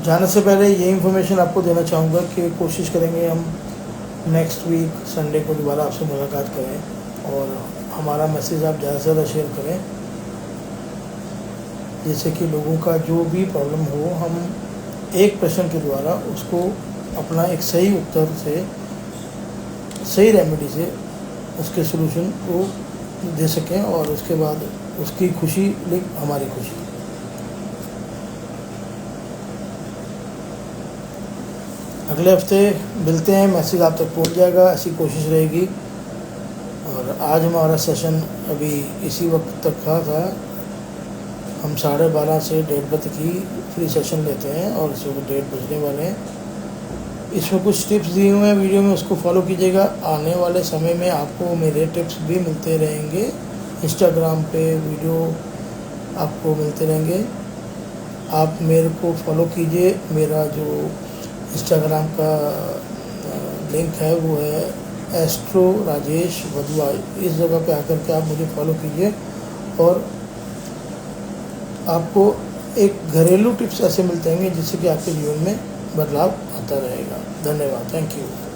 जाने से पहले ये इन्फॉर्मेशन आपको देना चाहूँगा कि कोशिश करेंगे हम नेक्स्ट वीक संडे को दोबारा आपसे मुलाकात करें और हमारा मैसेज आप ज़्यादा से ज़्यादा शेयर करें, जैसे कि लोगों का जो भी प्रॉब्लम हो हम एक प्रश्न के द्वारा उसको अपना एक सही उत्तर से, सही रेमेडी से उसके सलूशन को दे सकें और उसके बाद उसकी खुशी हमारी खुशी। अगले हफ्ते मिलते हैं, मैसेज आप तक पहुंच जाएगा, ऐसी कोशिश रहेगी। और आज हमारा सेशन अभी इसी वक्त तक का था। हम 12:30 से 1:30 बजे की फ्री सेशन लेते हैं और इस वक्त 1:30 बजने वाले हैं। इसमें कुछ टिप्स दिए हुए हैं वीडियो में, उसको फॉलो कीजिएगा। आने वाले समय में आपको मेरे टिप्स भी मिलते रहेंगे, इंस्टाग्राम पे वीडियो आपको मिलते रहेंगे। आप मेरे को फॉलो कीजिए। मेरा जो इंस्टाग्राम का लिंक है वो है एस्ट्रो राजेश वधवा। इस जगह पे आकर के आप मुझे फॉलो कीजिए और आपको एक घरेलू टिप्स ऐसे मिलते रहेंगे जिससे कि आपके जीवन में बदलाव आता रहेगा। धन्यवाद, थैंक यू।